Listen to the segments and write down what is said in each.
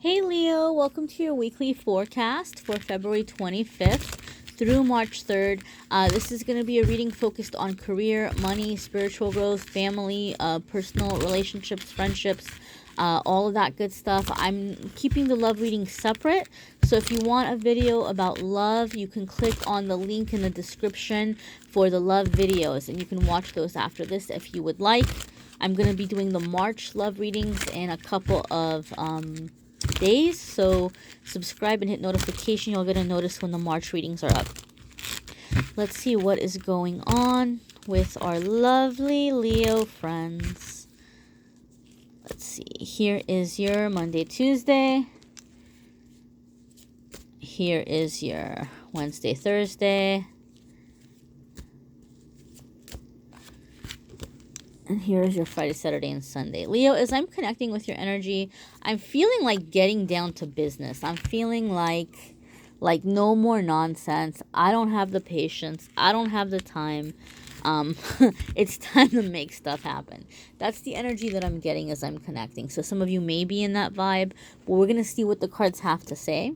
Hey Leo, welcome to your weekly forecast for February 25th through March 3rd. This is going to be a reading focused on career, money, spiritual growth, family, personal relationships, friendships, all of that good stuff. I'm keeping the love reading separate. So if you want a video about love, you can click on the link in the description for the love videos, and you can watch those after this if you would like. I'm going to be doing the March love readings in a couple of days, so subscribe and hit notification. You'll get a notice when the March readings are up. Let's see what is going on with our lovely Leo friends. Let's see. Here is your Monday, Tuesday. Here is your Wednesday, Thursday. And here's your Friday, Saturday, and Sunday. Leo, as I'm connecting with your energy, I'm feeling like getting down to business. I'm feeling like no more nonsense. I don't have the patience. I don't have the time. It's time to make stuff happen. That's the energy that I'm getting as I'm connecting. So some of you may be in that vibe, but we're going to see what the cards have to say.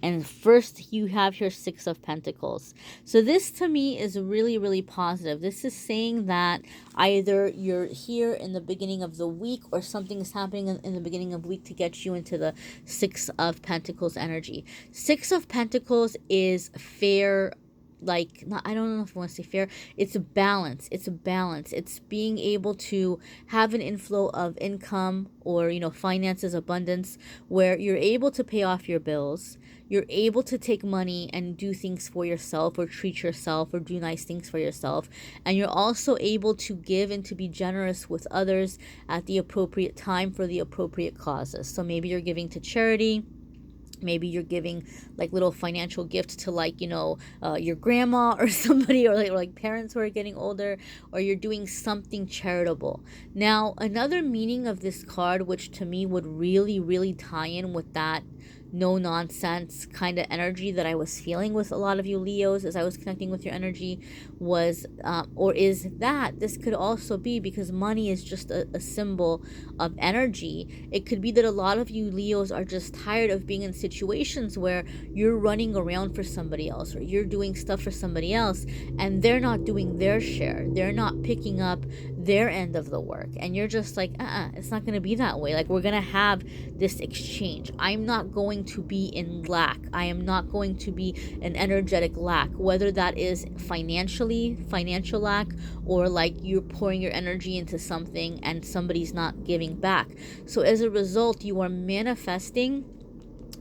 And first, you have your Six of Pentacles. So this, to me, is really, really positive. This is saying that either you're here in the beginning of the week or something is happening in the beginning of the week to get you into the Six of Pentacles energy. Six of Pentacles is fair. Like, I don't know if I want to say fair. It's a balance. It's a balance. It's being able to have an inflow of income or, finances, abundance, where you're able to pay off your bills. You're able to take money and do things for yourself or treat yourself or do nice things for yourself. And you're also able to give and to be generous with others at the appropriate time for the appropriate causes. So maybe you're giving to charity. Maybe you're giving like little financial gifts to your grandma or somebody, or like parents who are getting older, or you're doing something charitable. Now, another meaning of this card, which to me would really, really tie in with that no nonsense kind of energy that I was feeling with a lot of you Leos as I was connecting with your energy, was is that this could also be, because money is just a symbol of energy. It could be that a lot of you Leos are just tired of being in situations where you're running around for somebody else or you're doing stuff for somebody else and they're not doing their share. They're not picking up their end of the work, and you're just like, it's not going to be that way. Like, we're going to have this exchange. I'm not going to be in lack. I am not going to be an energetic lack, whether that is financial lack, or like you're pouring your energy into something and somebody's not giving back. So as a result, you are manifesting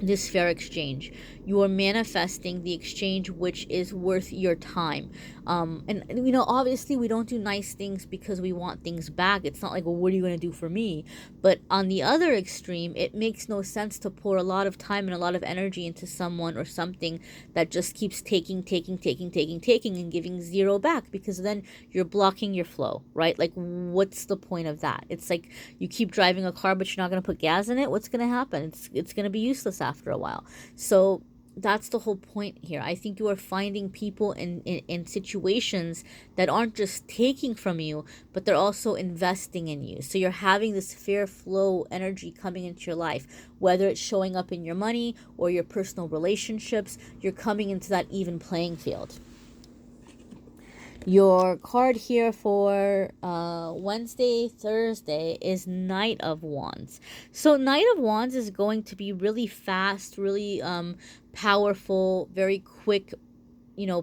this fair exchange. You are manifesting the exchange which is worth your time. And obviously we don't do nice things because we want things back. It's not like, well, what are you going to do for me? But on the other extreme, it makes no sense to pour a lot of time and a lot of energy into someone or something that just keeps taking and giving zero back, because then you're blocking your flow, right? Like, what's the point of that? It's like you keep driving a car but you're not going to put gas in it. What's going to happen? It's going to be useless after a while. So that's the whole point here. I think you are finding people in situations that aren't just taking from you, but they're also investing in you. So you're having this fair flow energy coming into your life, whether it's showing up in your money or your personal relationships. You're coming into that even playing field. Your card here for Wednesday, Thursday is Knight of Wands. So Knight of Wands is going to be really fast, really powerful, very quick,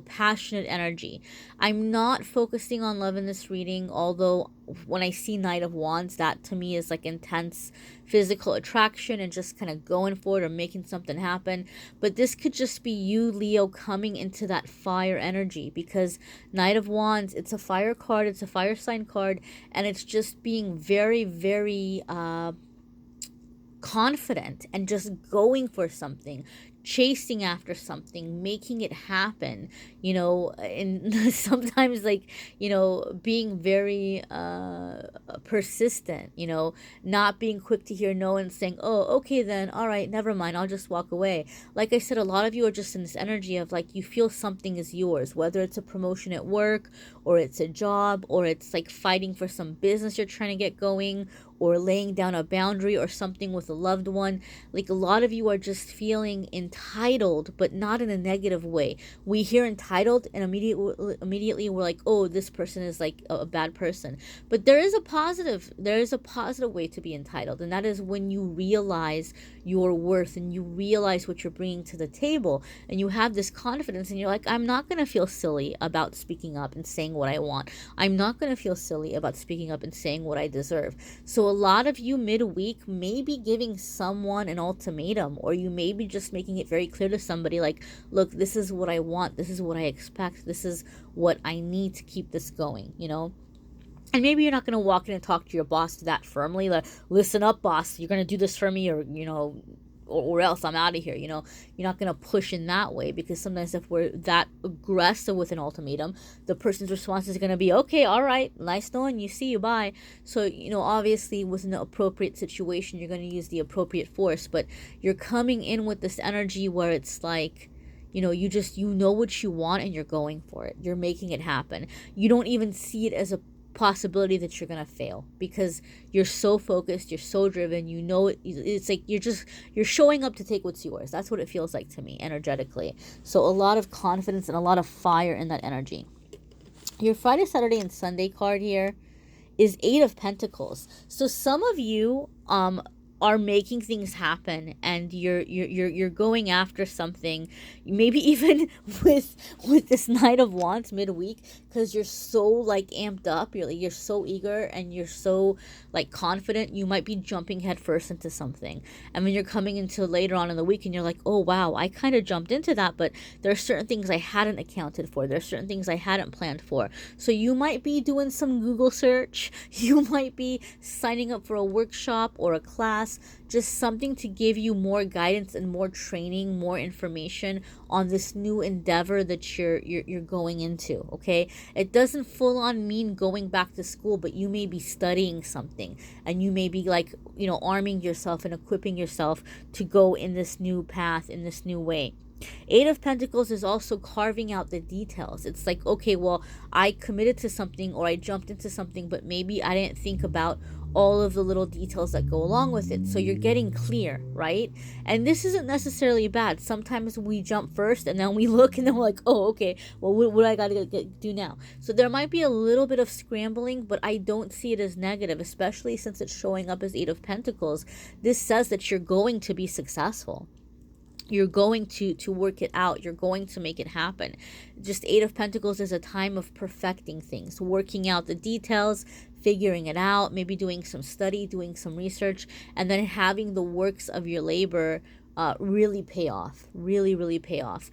passionate energy. I'm not focusing on love in this reading, although when I see Knight of Wands, that to me is like intense physical attraction and just kind of going for it or making something happen. But this could just be you, Leo, coming into that fire energy, because Knight of Wands, it's a fire card, it's a fire sign card, and it's just being very, very confident and just going for something, chasing after something, making it happen, and sometimes being very persistent, not being quick to hear no and saying, oh, okay then, all right, never mind, I'll just walk away. Like I said, a lot of you are just in this energy of like, you feel something is yours, whether it's a promotion at work or it's a job or it's like fighting for some business you're trying to get going, or laying down a boundary or something with a loved one. Like a lot of you are just feeling entitled, but not in a negative way. We hear entitled and immediately we're like, oh, this person is like a bad person. But there is a positive way to be entitled, and that is when you realize your worth and you realize what you're bringing to the table, and you have this confidence, and you're like, I'm not going to feel silly about speaking up and saying what I want. I'm not going to feel silly about speaking up and saying what I deserve. So a lot of you midweek may be giving someone an ultimatum, or you may be just making it very clear to somebody like, look, this is what I want, this is what I expect, this is what I need to keep this going, you know? And maybe you're not going to walk in and talk to your boss that firmly, like, listen up, boss, you're going to do this for me, or, you know, or else I'm out of here, you know. You're not going to push in that way, because sometimes if we're that aggressive with an ultimatum, the person's response is going to be, okay, all right, nice knowing you, see you, bye. So, you know, obviously with an appropriate situation, you're going to use the appropriate force, but you're coming in with this energy where it's like, you know, you know what you want and you're going for it. You're making it happen. You don't even see it as a possibility that you're gonna fail, because you're so focused, you're so driven, you know it. It's like you're showing up to take what's yours. That's what it feels like to me energetically. So a lot of confidence and a lot of fire in that energy. Your Friday, Saturday, and Sunday card here is 8 of Pentacles. So some of you are making things happen, and you're going after something, maybe even with this Knight of Wands midweek, because you're so like amped up, you're so eager, and you're so like confident. You might be jumping headfirst into something, and when you're coming into later on in the week and you're like, oh wow, I kind of jumped into that, but there are certain things I hadn't accounted for, there's certain things I hadn't planned for. So you might be doing some Google search, you might be signing up for a workshop or a class, just something to give you more guidance and more training, more information on this new endeavor that you're going into. Okay, it doesn't full on mean going back to school, but you may be studying something, and you may be like, you know, arming yourself and equipping yourself to go in this new path, in this new way. 8 of Pentacles is also carving out the details. It's like, okay, well, I committed to something, or I jumped into something, but maybe I didn't think about all of the little details that go along with it. So you're getting clear, right? And this isn't necessarily bad. Sometimes we jump first and then we look and then we're like, oh, okay, well, what I gotta do now? So there might be a little bit of scrambling, but I don't see it as negative, especially since it's showing up as 8 of Pentacles. This says that you're going to be successful. You're going to work it out. You're going to make it happen. Just 8 of Pentacles is a time of perfecting things, working out the details, figuring it out, maybe doing some study, doing some research, and then having the works of your labor really pay off, really pay off.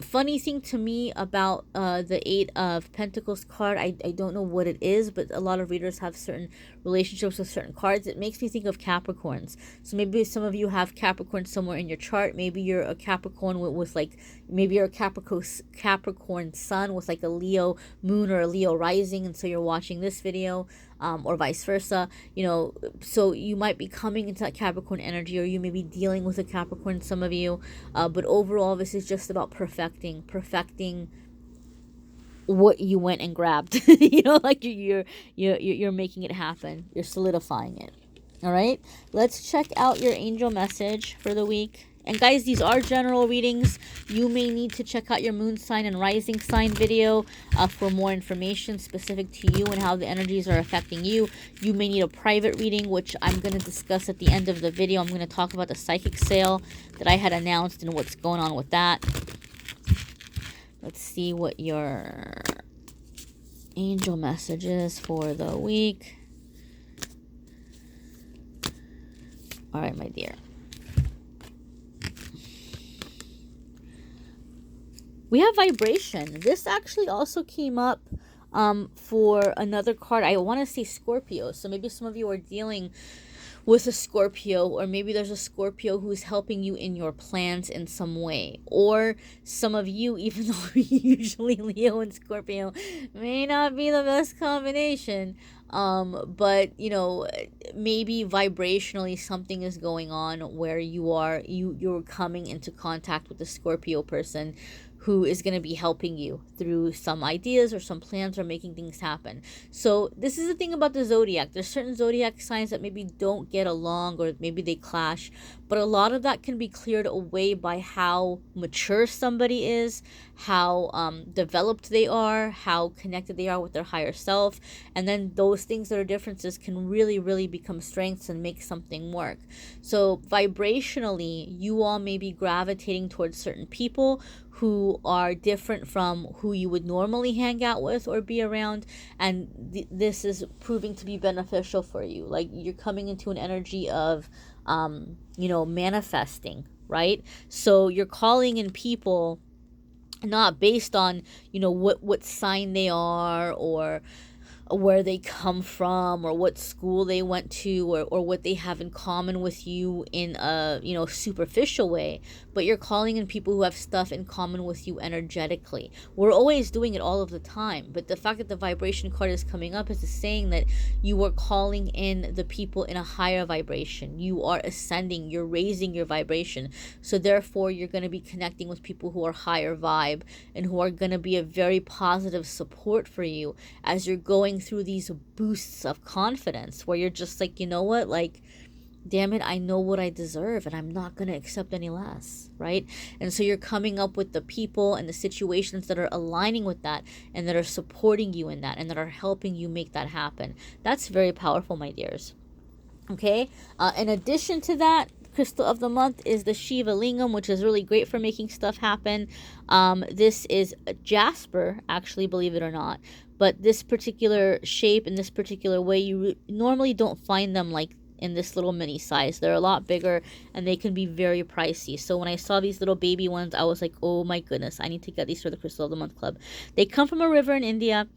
Funny thing to me about the 8 of Pentacles card, I don't know what it is, but a lot of readers have certain relationships with certain cards. It makes me think of Capricorns. So maybe some of you have Capricorn somewhere in your chart. Maybe you're a Capricorn with like, maybe you're a Capricorn sun with like a Leo moon or a Leo rising, and so you're watching this video. Or vice versa, you know, so you might be coming into that Capricorn energy, or you may be dealing with a Capricorn, some of you, but overall this is just about perfecting what you went and grabbed. You know, like you're making it happen, you're solidifying it. All right, let's check out your angel message for the week. And guys, these are general readings. You may need to check out your moon sign and rising sign video for more information specific to you and how the energies are affecting you. You may need a private reading, which I'm going to discuss at the end of the video. I'm going to talk about the psychic sale that I had announced and what's going on with that. Let's see what your angel message is for the week. All right, my dear. We have vibration. This actually also came up for another card. I want to say Scorpio. So maybe some of you are dealing with a Scorpio, or maybe there's a Scorpio who's helping you in your plans in some way. Or some of you, even though usually Leo and Scorpio may not be the best combination, but you know, maybe vibrationally something is going on where you're coming into contact with the Scorpio person who is going to be helping you through some ideas or some plans or making things happen. So this is the thing about the zodiac. There's certain zodiac signs that maybe don't get along or maybe they clash, but a lot of that can be cleared away by how mature somebody is, how developed they are, how connected they are with their higher self, and then those things that are differences can really, really become strengths and make something work. So vibrationally, you all may be gravitating towards certain people who are different from who you would normally hang out with or be around, and this is proving to be beneficial for you. Like, you're coming into an energy of manifesting, right? So you're calling in people not based on what sign they are or where they come from or what school they went to or what they have in common with you in a superficial way, but you're calling in people who have stuff in common with you energetically. We're always doing it all of the time, but the fact that the vibration card is coming up is saying that you are calling in the people in a higher vibration. You are ascending, you're raising your vibration, so therefore you're going to be connecting with people who are higher vibe and who are going to be a very positive support for you as you're going through these boosts of confidence where you're just like, you know what, like, damn it, I know what I deserve and I'm not going to accept any less, right? And so you're coming up with the people and the situations that are aligning with that and that are supporting you in that and that are helping you make that happen. That's very powerful, my dears. Okay, in addition to that, crystal of the month is the Shiva Lingam, which is really great for making stuff happen. This is a jasper, actually, believe it or not. But this particular shape in this particular way, you normally don't find them like in this little mini size. They're a lot bigger and they can be very pricey. So when I saw these little baby ones, I was like, oh my goodness, I need to get these for the Crystal of the Month Club. They come from a river in India,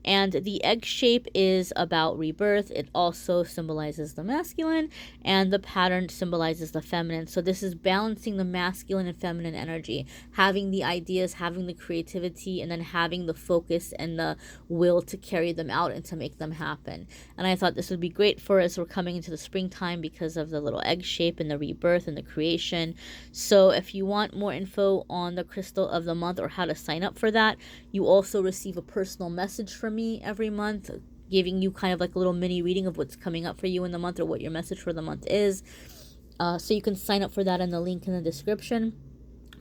and the egg shape is about rebirth. It also symbolizes the masculine, and the pattern symbolizes the feminine. So this is balancing the masculine and feminine energy, having the ideas, having the creativity, and then having the focus and the will to carry them out and to make them happen. And I thought this would be great for us. We're coming into the springtime because of the little egg shape and the rebirth and the creation. So if you want more info on the Crystal of the Month or how to sign up for that, you also receive a personal message from me every month, giving you kind of like a little mini reading of what's coming up for you in the month or what your message for the month is. So you can sign up for that in the link in the description.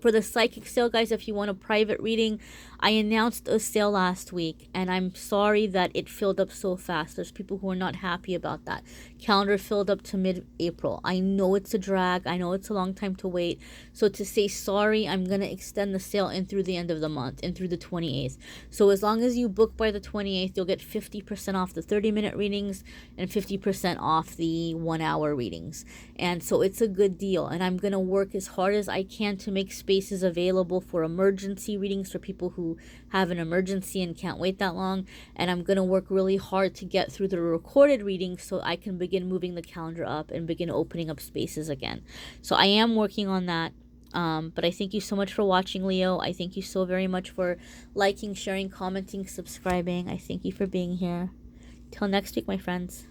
For the psychic sale, guys, if you want a private reading, I announced a sale last week, and I'm sorry that it filled up so fast. There's people who are not happy about that. Calendar filled up to mid-April. I know it's a drag. I know it's a long time to wait. So to say sorry, I'm going to extend the sale in through the end of the month, in through the 28th. So as long as you book by the 28th, you'll get 50% off the 30-minute readings and 50% off the 1-hour readings. And so it's a good deal. And I'm going to work as hard as I can to make spaces available for emergency readings for people who have an emergency and can't wait that long. And I'm going to work really hard to get through the recorded readings so I can begin moving the calendar up and begin opening up spaces again. So I am working on that. But I thank you so much for watching, Leo. I thank you so very much for liking, sharing, commenting, subscribing. I thank you for being here. Till next week, my friends.